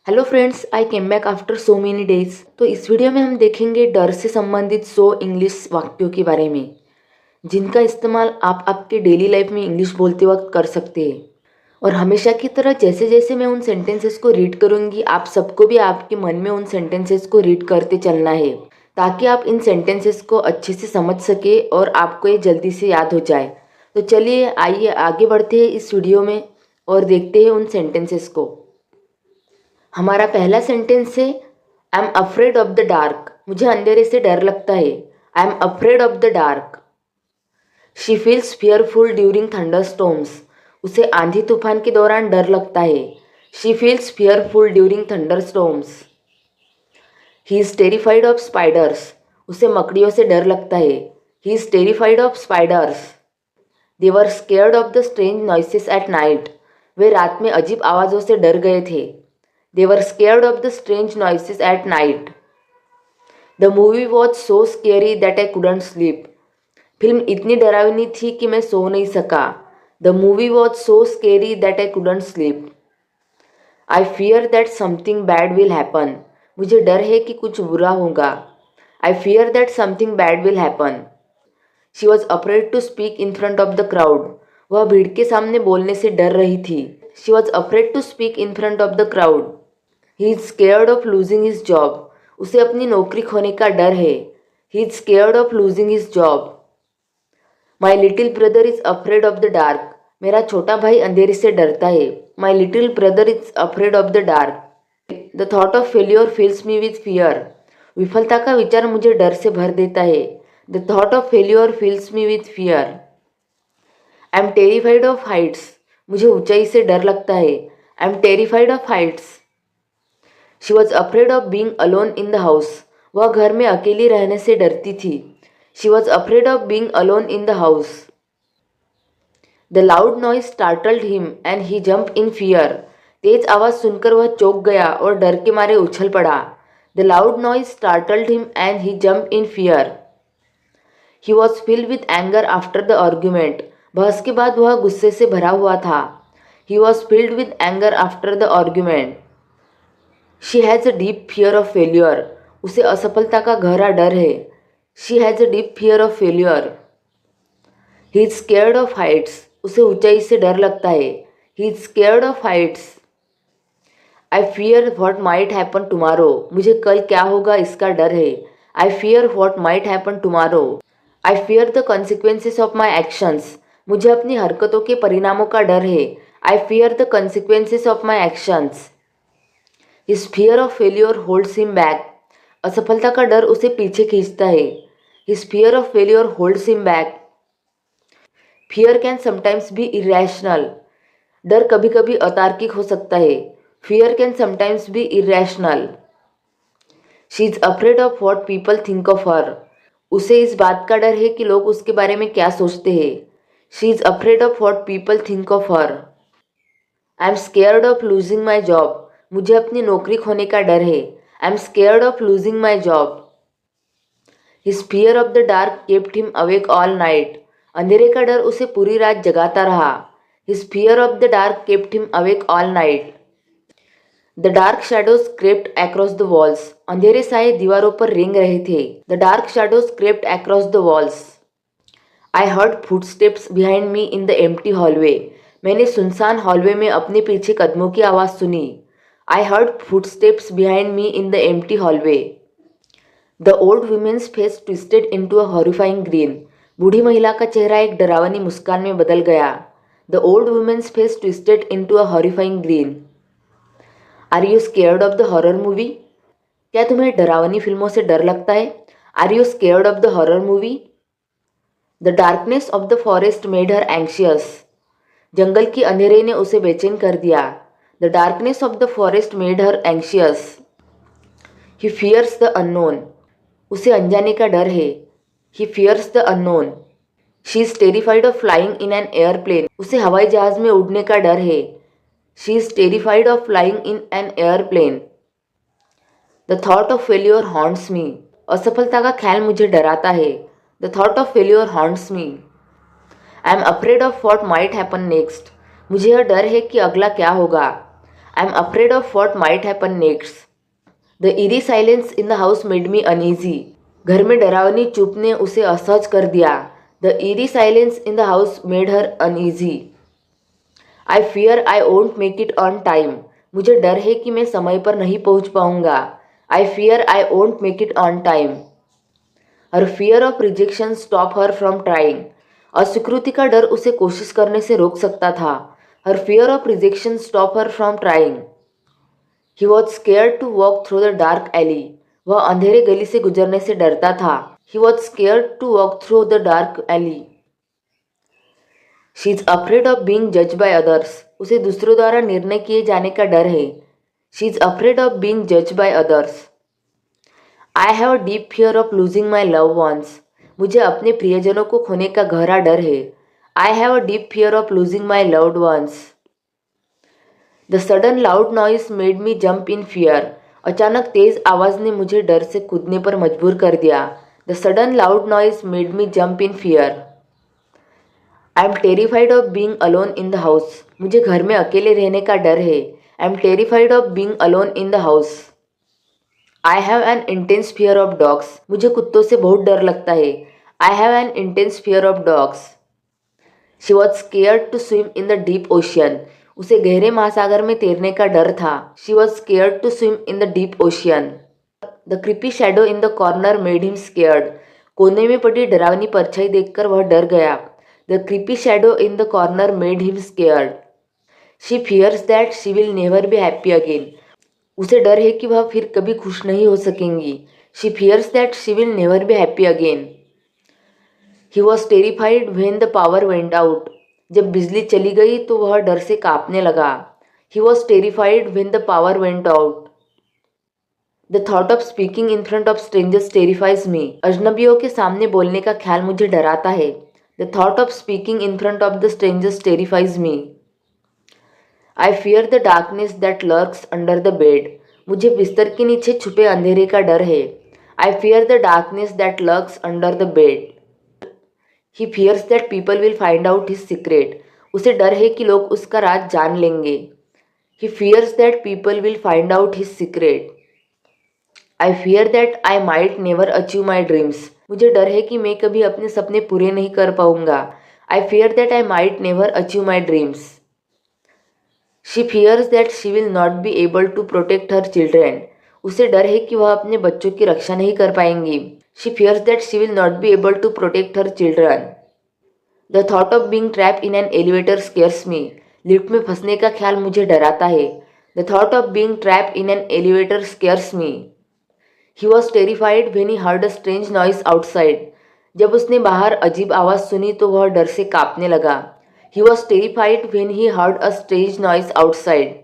Hello friends, I came back after so many days. तो इस video में हम देखेंगे डर से संबंधित 100 इंग्लिश वाक्यों के बारे में, जिनका इस्तेमाल आप आपके डेली लाइफ में इंग्लिश बोलते वक्त कर सकते हैं। और हमेशा की तरह जैसे जैसे मैं उन सेंटेंसेस को रीड करूंगी, आप सबको भी आपके मन में उन सेंटेंसेस को रीड करते चलना है, ताकि आप इन सेंटेंसेस को अच्छे से समझ सके और आपको ये जल्दी से याद हो जाए। तो चलिए आइए आगे बढ़ते हैं इस वीडियो में और देखते हैं उन सेंटेंसेस को। हमारा पहला सेंटेंस है I am afraid of the dark. मुझे अंधेरे से डर लगता है। I am afraid of the dark. She feels fearful during thunder storms. उसे आंधी तूफान के दौरान डर लगता है। She feels fearful during thunder storms. He is terrified of spiders. उसे मकड़ियों से डर लगता है। He is terrified of spiders. They were scared of the strange noises at night. वे रात में अजीब आवाज़ों से डर गए थे। They were scared of the strange noises at night. The movie was so scary that I couldn't sleep. Film इतनी डरावनी थी कि मैं सो नहीं सका। The movie was so scary that I couldn't sleep. I fear that something bad will happen. मुझे डर है कि कुछ बुरा होगा। I fear that something bad will happen. She was afraid to speak in front of the crowd. वह भीड़ के सामने बोलने से डर रही थी। She was afraid to speak in front of the crowd. He is scared of losing his job. उसे अपनी नौकरी खोने का डर है। He is scared of losing his job. My little brother is afraid of the dark. मेरा छोटा भाई अंधेरे से डरता है। My little brother is afraid of the dark. The thought of failure fills me with fear. विफलता का विचार मुझे डर से भर देता है। The thought of failure fills me with fear. I am terrified of heights. मुझे ऊंचाई से डर लगता है। I am terrified of heights. She was afraid of being alone in the house. वह घर में अकेली रहने से डरती थी। She was afraid of being alone in the house. The loud noise startled him and he jumped in fear. तेज आवाज़ सुनकर वह चौंक गया और डर के मारे उछल पड़ा। The loud noise startled him and he jumped in fear. He was filled with anger after the argument. बहस के बाद वह गुस्से से भरा हुआ था। He was filled with anger after the argument. She has a deep fear of failure. उसे असफलता का गहरा डर है। She has a deep fear of failure. He is scared of heights. उसे ऊंचाई से डर लगता है। He is scared of heights. I fear what might happen tomorrow. मुझे कल क्या होगा इसका डर है। I fear what might happen tomorrow. I fear the consequences of my actions. मुझे अपनी हरकतों के परिणामों का डर है। I fear the consequences of my actions. His fear of failure holds him back. असफलता का डर उसे पीछे खींचता है। His fear of failure holds him back. Fear can sometimes be irrational. डर कभी कभी अतार्किक हो सकता है। Fear can sometimes be irrational. She is afraid of what people think of her. उसे इस बात का डर है कि लोग उसके बारे में क्या सोचते हैं। She is afraid of what people think of her. I am scared of losing my job. मुझे अपनी नौकरी खोने का डर है। I am scared of losing my job. His fear of the dark kept him awake all night. अंधेरे का डर उसे पूरी रात जगाता रहा। His fear of the dark kept him awake all night. The dark shadows crept across the walls. अंधेरे साए दीवारों पर रेंग रहे थे। The dark shadows crept across the walls. I heard footsteps behind me in the empty hallway. मैंने सुनसान hallway में अपने पीछे कदमों की आवाज़ सुनी। I heard footsteps behind me in the empty hallway. The old woman's face twisted into a horrifying grin. बूढ़ी महिला का चेहरा एक डरावनी मुस्कान में बदल गया। The old woman's face twisted into a horrifying grin. Are you scared of the horror movie? क्या तुम्हें डरावनी फिल्मों से डर लगता है? Are you scared of the horror movie? The darkness of the forest made her anxious. जंगल की अंधेरे ने उसे बेचैन कर दिया। The darkness of the forest made her anxious. He fears the unknown. उसे अनजाने का डर है। He fears the unknown. She is terrified of flying in an airplane. उसे हवाई जहाज में उड़ने का डर है। She is terrified of flying in an airplane. The thought of failure haunts me. असफलता का ख्याल मुझे डराता है। The thought of failure haunts me. I am afraid of what might happen next. मुझे यह डर है कि अगला क्या होगा। I am afraid of what might happen next. The eerie silence in the house made me uneasy. घर में डरावनी चुप ने उसे असहज कर दिया। The eerie silence in the house made her uneasy. I fear I won't make it on time. मुझे डर है कि मैं समय पर नहीं पहुंच पाऊंगा। I fear I won't make it on time. Her fear of rejection stop her from trying. अस्वीकृति का डर उसे कोशिश करने से रोक सकता था। Her fear of rejection stop her from trying. He was scared to walk through the dark alley. वह अंधेरे गली से गुजरने से डरता था। He was scared to walk through the dark alley. She is afraid of being जज by others. उसे दूसरों द्वारा निर्णय किए जाने का डर है। She is afraid of being जज by others. I have a deep fear of losing my love ones. मुझे अपने प्रियजनों को खोने का गहरा डर है। I have a deep fear of losing my loved ones. The sudden loud noise made me jump in fear. अचानक तेज आवाज ने मुझे डर से कूदने पर मजबूर कर दिया। The sudden loud noise made me jump in fear. I am terrified of being alone in the house. मुझे घर में अकेले रहने का डर है। I am terrified of being alone in the house. I have an intense fear of dogs. मुझे कुत्तों से बहुत डर लगता है। I have an intense fear of dogs. She was scared to swim in the deep ocean. उसे गहरे महासागर में तैरने का डर था। She was scared to swim in the deep ocean. The creepy shadow in the corner made him scared. कोने में पड़ी डरावनी परछाई देखकर वह डर गया। The creepy shadow in the corner made him scared. She fears that she will never be happy again. उसे डर है कि वह फिर कभी खुश नहीं हो सकेंगी। She fears that she will never be happy again. He was terrified when the power went out. जब बिजली चली गई तो वह डर से कांपने लगा। He was terrified when the power went out. The thought of speaking in front of strangers terrifies me. अजनबियों के सामने बोलने का ख्याल मुझे डराता है। The thought of speaking in front of the strangers terrifies me. I fear the darkness that lurks under the bed. मुझे बिस्तर के नीचे छुपे अंधेरे का डर है। I fear the darkness that lurks under the bed. He fears that people will find out his secret. उसे डर है कि लोग उसका राज जान लेंगे। He fears that people will find out his secret. I fear that I might never achieve my dreams. मुझे डर है कि मैं कभी अपने सपने पूरे नहीं कर पाऊंगा। I fear that I might never achieve my dreams. She fears that she will not be able to protect her children. उसे डर है कि वह अपने बच्चों की रक्षा नहीं कर पाएंगी। She fears that she will not be able to protect her children. The thought of being trap in an elevator scares me. Lift में फंसने का ख्याल मुझे डराता है। The thought of being trap in an elevator scares me. He was terrified when he heard a strange noise outside. जब उसने बाहर अजीब आवाज़ सुनी तो वह डर से कांपने लगा। He was terrified when he heard a strange noise outside.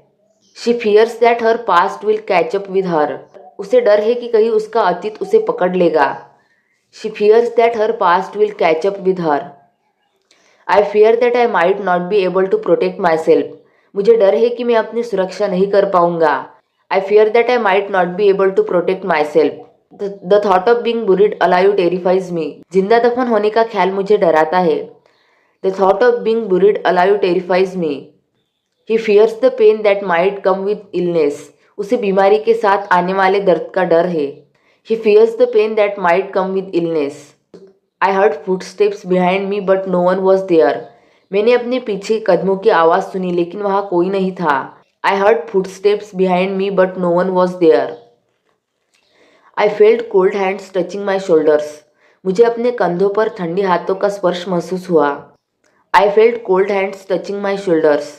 She fears that her past will catch up with her. उसे डर है कि कहीं उसका अतीत उसे पकड़ लेगा। She fears that her past will catch up with her. I fear that I might not be able to protect myself. मुझे डर है कि मैं अपनी सुरक्षा नहीं कर पाऊंगा। I fear that I might not be able to protect myself. The thought of being buried alive terrifies me. जिंदा दफन होने का ख्याल मुझे डराता है। The thought of being buried alive terrifies me. He fears the pain that might come with illness. उसे बीमारी के साथ आने वाले दर्द का डर है। He fears the pain that might come with illness. I heard footsteps behind me but no one was there. मैंने अपने पीछे कदमों की आवाज़ सुनी लेकिन वहाँ कोई नहीं था। I heard footsteps behind me but no one was there. I felt cold hands touching my shoulders. मुझे अपने कंधों पर ठंडी हाथों का स्पर्श महसूस हुआ। I felt cold hands touching my shoulders.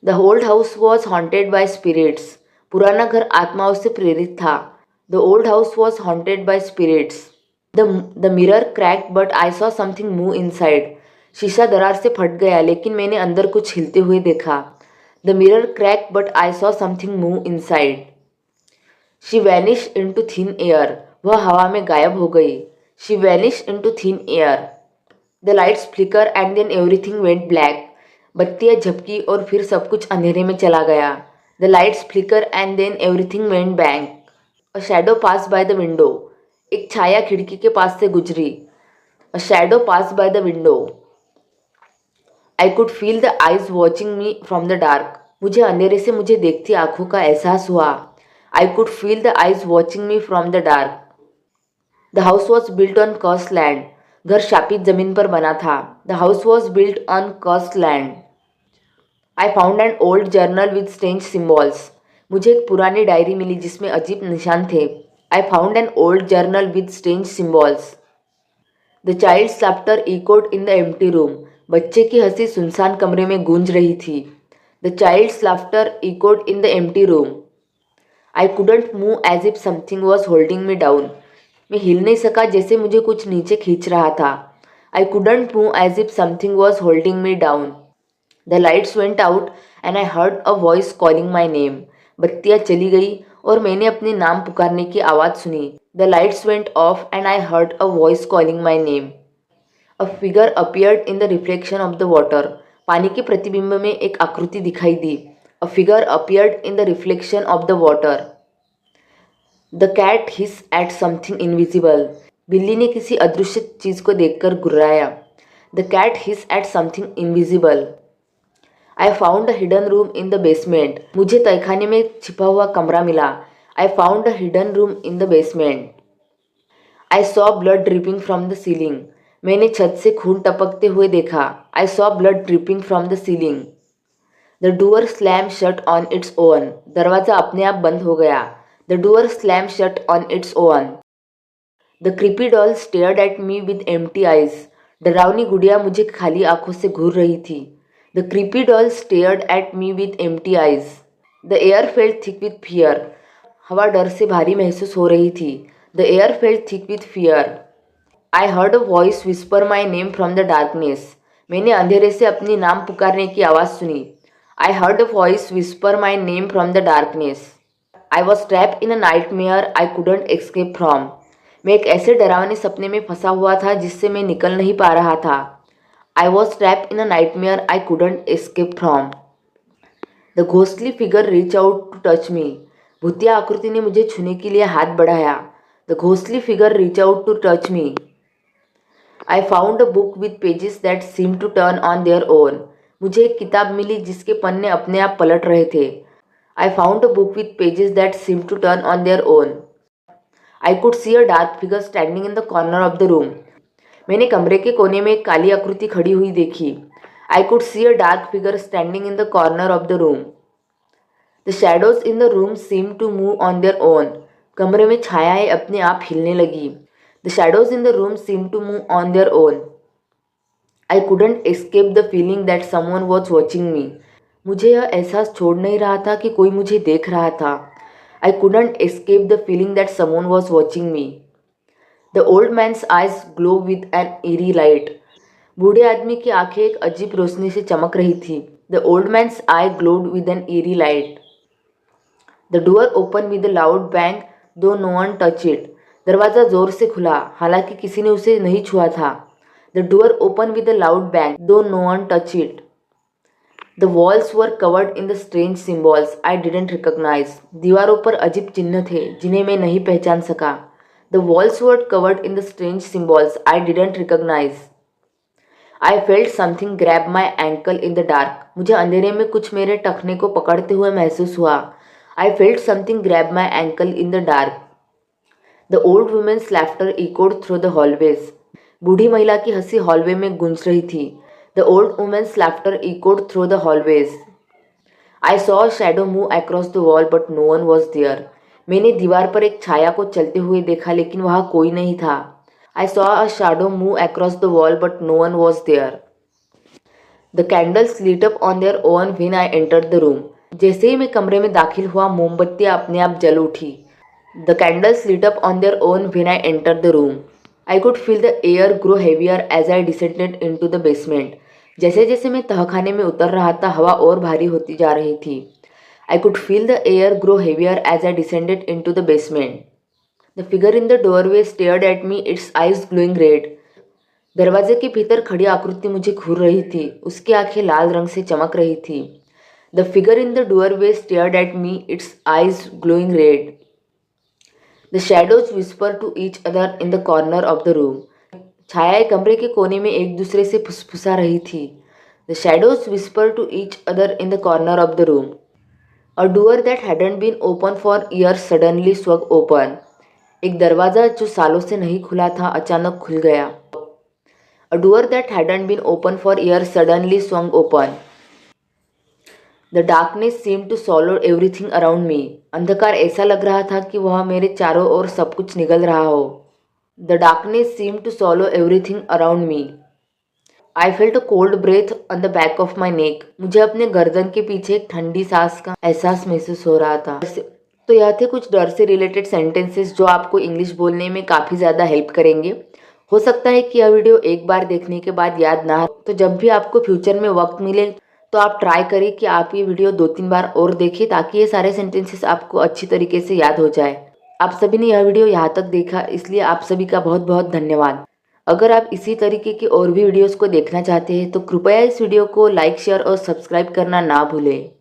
The old house was haunted by spirits. पुराना घर आत्माओं से प्रेरित था। The old house was haunted by spirits. The mirror cracked but I saw something move inside. शीशा दरार से फट गया लेकिन मैंने अंदर कुछ हिलते हुए देखा। The mirror cracked but I saw something move inside. She vanish into thin air. वह हवा में गायब हो गई। She vanish into thin air. The lights flicker and then everything went black. बत्तियाँ झपकी और फिर सब कुछ अंधेरे में चला गया। The lights flicker and then everything went black. A shadow pass by the window. एक छाया खिड़की के पास से गुजरी। A shadow pass by the window. I could feel the eyes watching me from the dark. मुझे अंधेरे से मुझे देखती आंखों का एहसास हुआ। I could feel the eyes watching me from the dark. The house was built on cursed land. घर शापित जमीन पर बना था। The house was built on cursed land. I found an old journal with strange symbols. मुझे एक पुरानी diary मिली जिसमें अजीब निशान थे। I found an old journal with strange symbols. The child's laughter echoed in the empty room. बच्चे की हंसी सुनसान कमरे में गूंज रही थी। The child's laughter echoed in the empty room. I couldn't move as if something was holding me down. मैं हिल नहीं सका जैसे मुझे कुछ नीचे खींच रहा था। I couldn't move as if something was holding me down. The lights went out and I heard a voice calling my name. बत्तियाँ चली गई और मैंने अपने नाम पुकारने की आवाज़ सुनी। The lights went off and I heard a voice calling my name. A figure appeared in the reflection of the water. पानी के प्रतिबिंब में एक आकृति दिखाई दी। A figure appeared in the reflection of the water. The cat hiss at something invisible. बिल्ली ने किसी अदृश्य चीज को देखकर गुर्राया। The cat hiss at something invisible. I found a hidden room in the basement. मुझे तहखाने में छिपा हुआ कमरा मिला। आई found a hidden room in the basement. I saw blood dripping from the ceiling. मैंने छत से खून टपकते हुए देखा। I saw blood dripping from the ceiling. The door slam shut on its own. दरवाज़ा अपने आप बंद हो गया। The door slam shut on its own. The creepy doll stared at me with empty eyes. डरावनी गुड़िया मुझे खाली आंखों से घूर रही थी। The creepy doll stared at me with empty eyes. The air felt thick with fear. हवा डर से भारी महसूस हो रही थी। The air felt thick with fear. I heard a voice whisper my name from the darkness. मैंने अंधेरे से अपनी नाम पुकारने की आवाज़ सुनी। आई heard a voice whisper my name from the darkness. I was trapped in a nightmare I couldn't escape from. मैं एक ऐसे डरावने सपने में फंसा हुआ था जिससे मैं निकल नहीं पा रहा था। I was trapped in a nightmare I couldn't escape from. The ghostly figure reach out to touch me. भूतिया आकृति ने मुझे छूने के लिए हाथ बढ़ाया। The ghostly figure reach out to touch me. I found a book with pages that seem to turn on their own. मुझे एक किताब मिली जिसके पन्ने अपने आप पलट रहे थे। I found a book with pages that seem to turn on their own. I could see a dark figure standing in the corner of the room. मैंने कमरे के कोने में एक काली आकृति खड़ी हुई देखी। I could see a dark figure standing in the corner of the room. The shadows in the room seem to move on their own. कमरे में छायाएं अपने आप हिलने लगी। The shadows in the room seem to move on their own. I couldn't escape the feeling that someone was watching me. मुझे यह एहसास छोड़ नहीं रहा था कि कोई मुझे देख रहा था। I couldn't escape the feeling that someone was watching me. The old man's eyes glow with an eerie light. बूढ़े आदमी की आंखें एक अजीब रोशनी से चमक रही थी। The old man's eye glowed with an eerie light. The door open with a loud bang though no one touch it. दरवाज़ा जोर से खुला हालांकि किसी ने उसे नहीं छुआ था। The door open with a loud bang though no one touch it. The walls were covered in the strange symbols I didn't recognise. दीवारों पर अजीब चिन्ह थे जिन्हें मैं नहीं पहचान सका। The walls were covered in the strange symbols I didn't recognise. I felt something grab my ankle in the dark. मुझे अंधेरे में कुछ मेरे टखने को पकड़ते हुए महसूस हुआ। I felt something grab my ankle in the dark. The old woman's laughter echoed through the hallways. बूढ़ी महिला की हंसी हॉलवे में गूंज रही थी। The old woman's laughter echoed through the hallways. I saw a shadow move across the wall but no one was there. मैंने दीवार पर एक छाया को चलते हुए देखा लेकिन वहाँ कोई नहीं था। I saw a shadow move across the wall but no one was there. The candles lit up on their own when I entered the room. जैसे ही मैं कमरे में दाखिल हुआ मोमबत्तियाँ अपने आप जल उठी। The candles lit up on their own when I entered the room. I could feel the air grow heavier as I descended into the basement. जैसे जैसे मैं तहखाने में उतर रहा था हवा और भारी होती जा रही थी। I could feel the air grow heavier as I descended into the basement. The figure in the doorway stared at me its eyes glowing red. दरवाजे के भीतर खड़ी आकृति मुझे घूर रही थी। उसकी आंखें लाल रंग से चमक रही थी। The figure in the doorway stared at me its eyes glowing red. The shadows whisper to each other in the corner of the room. छायाएं कमरे के कोने में एक दूसरे से फुसफुसा रही थी। The shadows whispered to each other in the corner of the room. A door that hadn't been open for years suddenly swung open. एक दरवाज़ा जो सालों से नहीं खुला था अचानक खुल गया. A door that hadn't been open for years suddenly swung open. The darkness seemed to swallow everything around me. अंधकार ऐसा लग रहा था कि वह मेरे चारों ओर सब कुछ निगल रहा हो. The darkness seemed to swallow everything around me. I felt a cold breath on the back of my neck. मुझे अपने गर्दन के पीछे एक ठंडी सांस का एहसास महसूस हो रहा था. तो यह थे कुछ डर से रिलेटेड सेंटेंसेस जो आपको इंग्लिश बोलने में काफ़ी ज़्यादा हेल्प करेंगे. हो सकता है कि यह वीडियो एक बार देखने के बाद याद ना हो, तो जब भी आपको फ्यूचर में वक्त मिले तो आप ट्राई करें कि आप ये वीडियो 2-3 बार और देखें ताकि ये सारे सेंटेंसेस आपको अच्छी तरीके से याद हो जाए. आप सभी ने यह वीडियो यहाँ तक देखा, इसलिए आप सभी का बहुत बहुत धन्यवाद. अगर आप इसी तरीके की और भी वीडियोस को देखना चाहते हैं तो कृपया इस वीडियो को लाइक, शेयर और सब्सक्राइब करना ना भूलें.